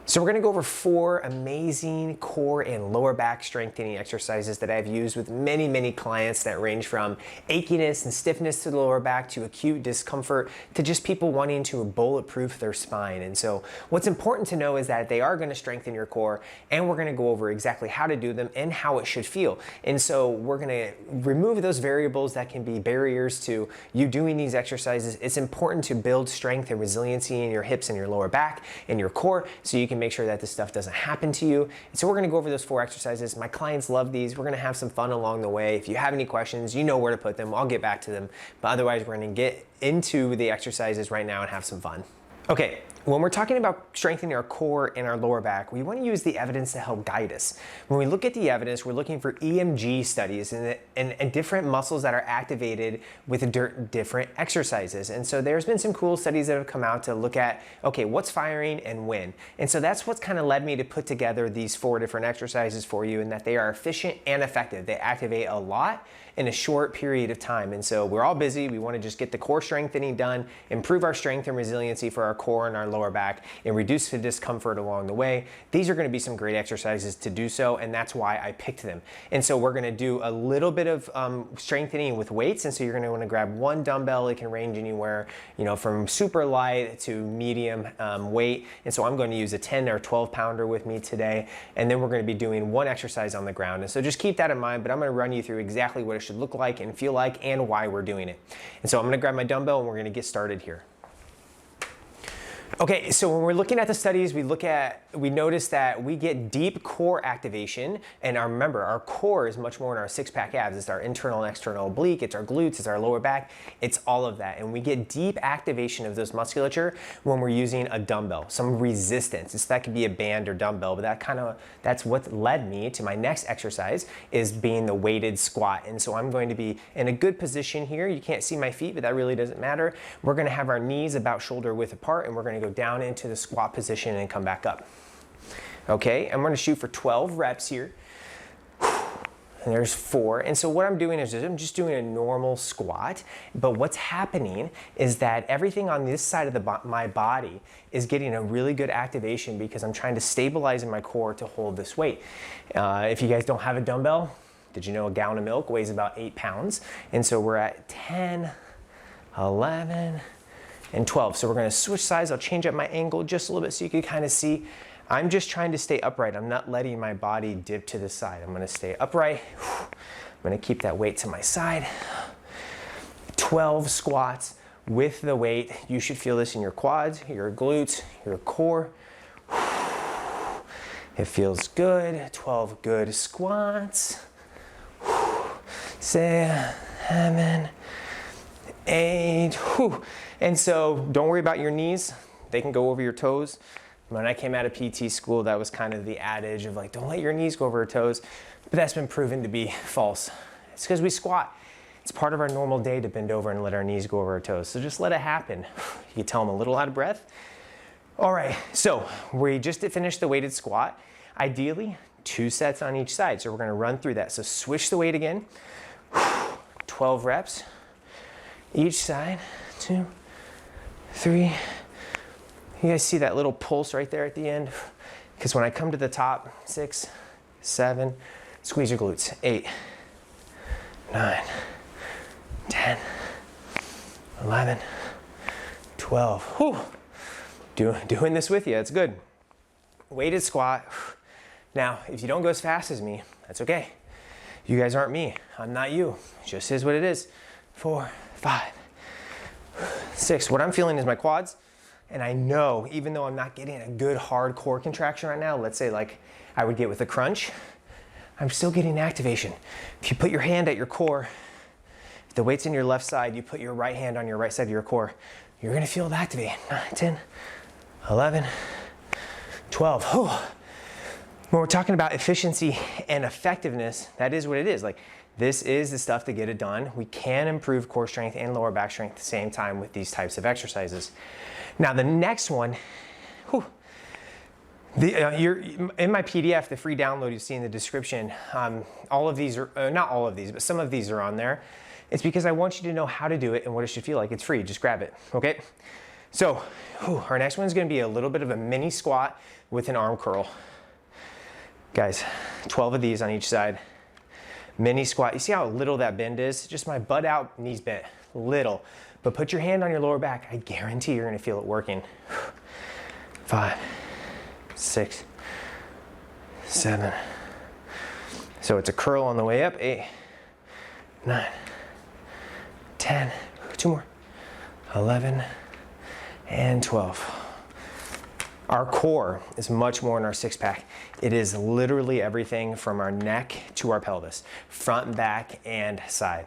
So we're gonna go over 4 amazing core and lower back strengthening exercises that I've used with many clients that range from achiness and stiffness to the lower back to acute discomfort to just people wanting to bulletproof their spine. And so what's important to know is that they are gonna strengthen your core, and we're gonna go over exactly how to do them and how it should feel. And so we're gonna remove those variables that can be barriers to you doing these exercises. It's important to build strength and resiliency in your hips and your lower back and your core so you can make sure that this stuff doesn't happen to you. And so we're gonna go over those 4 exercises. My clients love these. We're gonna have some fun along the way. If you have any questions, you know where to put them. I'll get back to them. But otherwise, we're gonna get into the exercises right now and have some fun. Okay, when we're talking about strengthening our core and our lower back, we want to use the evidence to help guide us. When we look at the evidence, we're looking for EMG studies and different muscles that are activated with different exercises. And so there's been some cool studies that have come out to look at, okay, what's firing and when. And so that's what's kind of led me to put together these 4 different exercises for you, and that they are efficient and effective. They activate a lot in a short period of time. And so we're all busy. We want to just get the core strengthening done, improve our strength and resiliency for our core and our lower back, and reduce the discomfort along the way. These are going to be some great exercises to do so, and that's why I picked them. And so we're going to do a little bit of strengthening with weights. And so you're going to want to grab 1 dumbbell. It can range anywhere, from super light to medium weight. And so I'm going to use a 10 or 12 pounder with me today. And then we're going to be doing 1 exercise on the ground. And so just keep that in mind, but I'm going to run you through exactly what it should look like and feel like and why we're doing it. And so I'm going to grab my dumbbell and we're going to get started here. Okay, so when we're looking at the studies, we notice that we get deep core activation, and remember, our core is much more in our 6-pack abs. It's our internal and external oblique, it's our glutes, it's our lower back, it's all of that. And we get deep activation of those musculature when we're using a dumbbell, some resistance. That could be a band or dumbbell, but that's what led me to my next exercise, is being the weighted squat. And so I'm going to be in a good position here. You can't see my feet, but that really doesn't matter. We're gonna have our knees about shoulder width apart, and we're gonna go down into the squat position and come back up. Okay, I'm going to shoot for 12 reps here. And there's 4. And so what I'm doing is I'm just doing a normal squat, but what's happening is that everything on this side of my body is getting a really good activation because I'm trying to stabilize in my core to hold this weight. If you guys don't have a dumbbell, did you know a gallon of milk weighs about 8 pounds? And so we're at 10, 11, and 12. So we're going to switch sides. I'll change up my angle just a little bit so you can kind of see. I'm just trying to stay upright. I'm not letting my body dip to the side. I'm going to stay upright. I'm going to keep that weight to my side. 12 squats with the weight. You should feel this in your quads, your glutes, your core. It feels good. 12 good squats. 7, 8. And so don't worry about your knees. They can go over your toes. When I came out of PT school, that was kind of the adage of like, don't let your knees go over your toes. But that's been proven to be false. It's because we squat. It's part of our normal day to bend over and let our knees go over our toes. So just let it happen. You can tell I'm a little out of breath. All right, so we just finished the weighted squat. Ideally, 2 sets on each side. So we're gonna run through that. So switch the weight again. 12 reps. Each side, 2, 3. You guys see that little pulse right there at the end? Because when I come to the top, 6, 7, squeeze your glutes. 8, 9, 10, 11, 12. Whew. Doing this with you, it's good. Weighted squat. Now, if you don't go as fast as me, that's okay. You guys aren't me. I'm not you. It just is what it is. 4, 5, 6. What I'm feeling is my quads, and I know even though I'm not getting a good hard core contraction right now, let's say like I would get with a crunch, I'm still getting activation. If you put your hand at your core, if the weight's in your left side, you put your right hand on your right side of your core, you're gonna feel it activate. 9, 10, 11, 12. Whew. When we're talking about efficiency and effectiveness, that is what it is. Like, this is the stuff to get it done. We can improve core strength and lower back strength at the same time with these types of exercises. Now the next one, you're in my PDF, the free download you see in the description. All of these are, not all of these, but some of these are on there. It's because I want you to know how to do it and what it should feel like. It's free, just grab it, okay? So our next one is going to be a little bit of a mini squat with an arm curl. Guys, 12 of these on each side. Mini squat. You see how little that bend is? Just my butt out, knees bent. Little. But put your hand on your lower back. I guarantee you're going to feel it working. 5, 6, 7. So it's a curl on the way up. 8, 9, 10. 2 more. 11 and 12. Our core is much more in our six pack. It is literally everything from our neck to our pelvis, front, back, and side.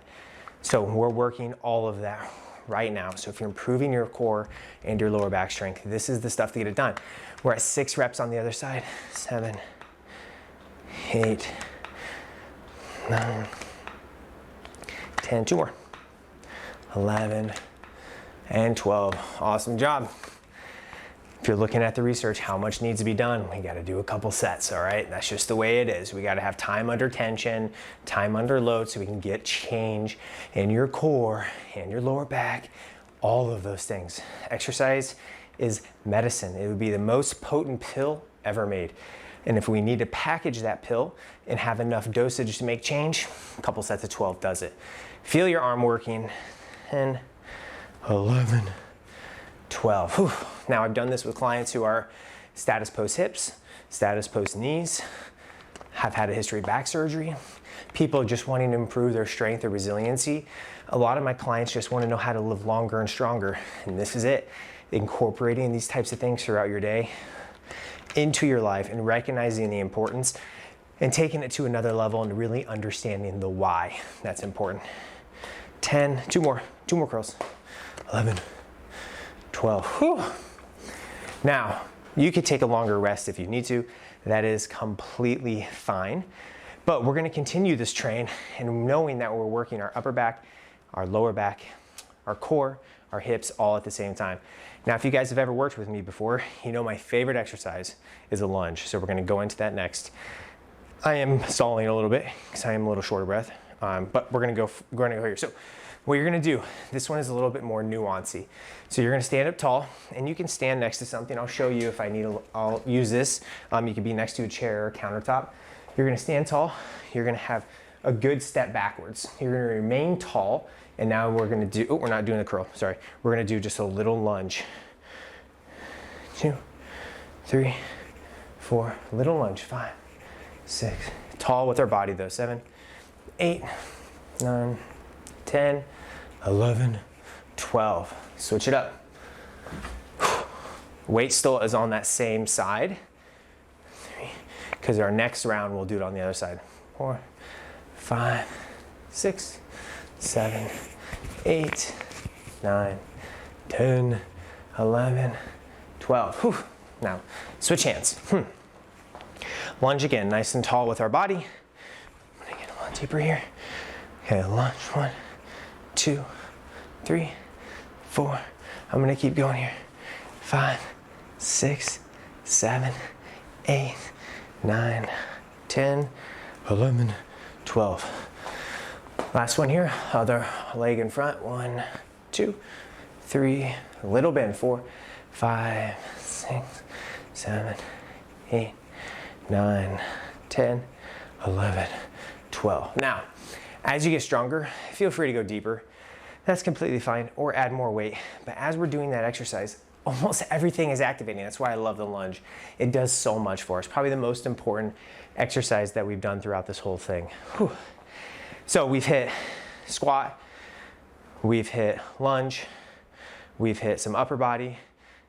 So we're working all of that right now. So if you're improving your core and your lower back strength, this is the stuff to get it done. We're at 6 reps on the other side. 7, 8, 9, 10, 2 more. 11 and 12. Awesome job. If you're looking at the research, how much needs to be done? We got to do a couple sets, all right? That's just the way it is. We got to have time under tension, time under load, so we can get change in your core and your lower back, all of those things. Exercise is medicine. It would be the most potent pill ever made. And if we need to package that pill and have enough dosage to make change, a couple sets of 12 does it. Feel your arm working. 10, 11, 12. Whew. Now I've done this with clients who are status post hips, status post knees, have had a history of back surgery, people just wanting to improve their strength or resiliency. A lot of my clients just want to know how to live longer and stronger, and this is it. Incorporating these types of things throughout your day into your life and recognizing the importance and taking it to another level and really understanding the why. That's important. 10, 2 more curls. 11, 12. Whew. Now, you could take a longer rest if you need to. That is completely fine. But we're gonna continue this train and knowing that we're working our upper back, our lower back, our core, our hips all at the same time. Now, if you guys have ever worked with me before, you know my favorite exercise is a lunge. So we're gonna go into that next. I am stalling a little bit because I am a little short of breath, but we're gonna go here. So what you're gonna do, this one is a little bit more nuancy. So you're gonna stand up tall and you can stand next to something. I'll show you if I need, I'll use this. You can be next to a chair or countertop. You're gonna stand tall. You're gonna have a good step backwards. You're gonna remain tall. And now we're gonna do, we're not doing the curl, sorry. We're gonna do just a little lunge. 2, 3, 4, little lunge, 5, 6. Tall with our body though, 7, 8, 9, 10, 11, 12. Switch it up. Weight still is on that same side. Because our next round, we'll do it on the other side. 4, 5, 6, 7, 8, 9, 10, 11, 12. Whew. Now, switch hands. Lunge again, nice and tall with our body. I'm gonna get a little deeper here. Okay, lunge, 1, 2, 3, 4. I'm gonna keep going here. 5, 6, 7, 8, 9, 10, 11, 12. Last one here, other leg in front. 1, 2, 3, little bend. 4, 5, 6, 7, 8, 9, 10, 11, 12. Now, as you get stronger, feel free to go deeper. That's completely fine, or add more weight. But as we're doing that exercise, almost everything is activating. That's why I love the lunge. It does so much for us. Probably the most important exercise that we've done throughout this whole thing. Whew. So we've hit squat, we've hit lunge, we've hit some upper body.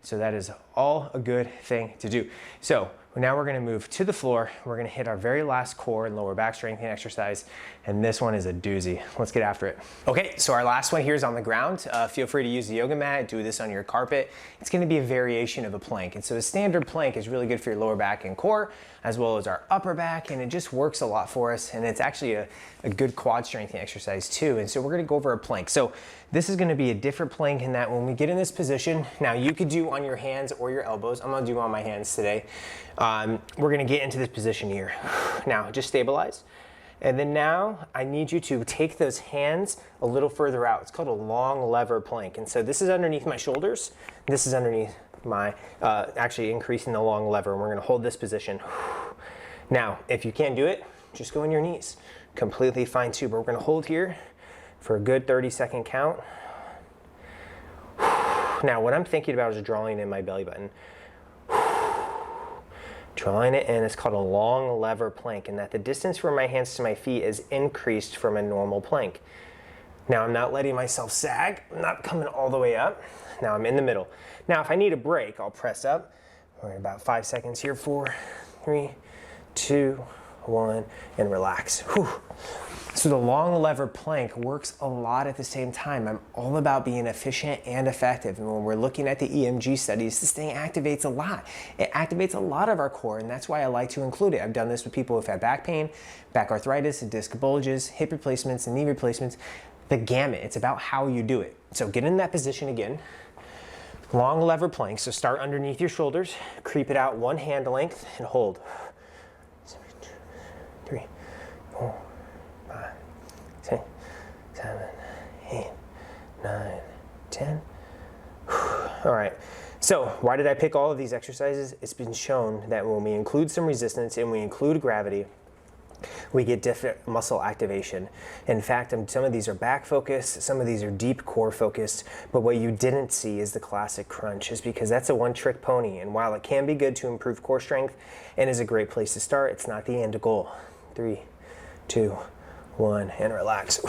So that is all a good thing to do. So now we're gonna move to the floor. We're gonna hit our very last core and lower back strengthening exercise. And this one is a doozy. Let's get after it. Okay, so our last one here is on the ground. Feel free to use the yoga mat, do this on your carpet. It's gonna be a variation of a plank. And so a standard plank is really good for your lower back and core, as well as our upper back, and it just works a lot for us. And it's actually a good quad strengthening exercise too. And so we're gonna go over a plank. So this is gonna be a different plank in that when we get in this position, now you could do on your hands or your elbows. I'm gonna do on my hands today. We're gonna get into this position here. Now, just stabilize. And then now I need you to take those hands a little further out. It's called a long lever plank. And so this is underneath my shoulders. This is underneath my, actually increasing the long lever. And we're gonna hold this position. Now, if you can't do it, just go on your knees. Completely fine too, but we're gonna hold here for a good 30-second count. Now, what I'm thinking about is drawing in my belly button. Drawing it in, it's called a long lever plank, and that the distance from my hands to my feet is increased from a normal plank. Now, I'm not letting myself sag. I'm not coming all the way up. Now, I'm in the middle. Now, if I need a break, I'll press up. We're at about 5 seconds here. 4, 3, 2, 1, and relax. Whew. So the long lever plank works a lot at the same time. I'm all about being efficient and effective. And when we're looking at the EMG studies, this thing activates a lot. It activates a lot of our core, and that's why I like to include it. I've done this with people who've had back pain, back arthritis, disc bulges, hip replacements, and knee replacements. The gamut. It's about how you do it. So get in that position again. Long lever plank. So start underneath your shoulders, creep it out 1 hand length, and hold. 3, 4, 5, 6, 7, 8, 9, 10. All right. So why did I pick all of these exercises? It's been shown that when we include some resistance and we include gravity, we get different muscle activation. In fact, some of these are back focused, some of these are deep core focused, but what you didn't see is the classic crunch, is because that's a one-trick pony, and while it can be good to improve core strength and is a great place to start, it's not the end goal. 3, 2, 1, and relax.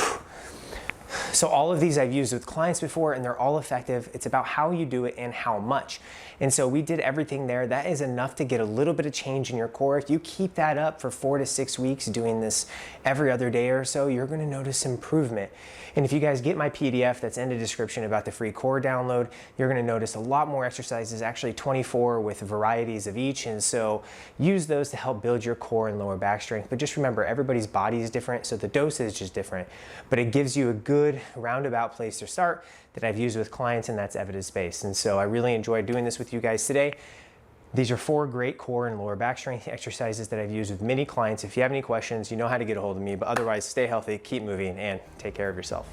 So all of these I've used with clients before, and they're all effective. It's about how you do it and how much. And so we did everything there. That is enough to get a little bit of change in your core. If you keep that up for 4 to 6 weeks, doing this every other day or so, you're gonna notice improvement. And if you guys get my PDF that's in the description about the free core download, you're gonna notice a lot more exercises, actually 24 with varieties of each. And so use those to help build your core and lower back strength. But just remember, everybody's body is different, so the dosage is different. But it gives you a good roundabout place to start that I've used with clients, and that's evidence-based. And so I really enjoyed doing this with you guys today. These are 4 great core and lower back strength exercises that I've used with many clients. If you have any questions, you know how to get a hold of me. But otherwise, stay healthy, keep moving, and take care of yourself.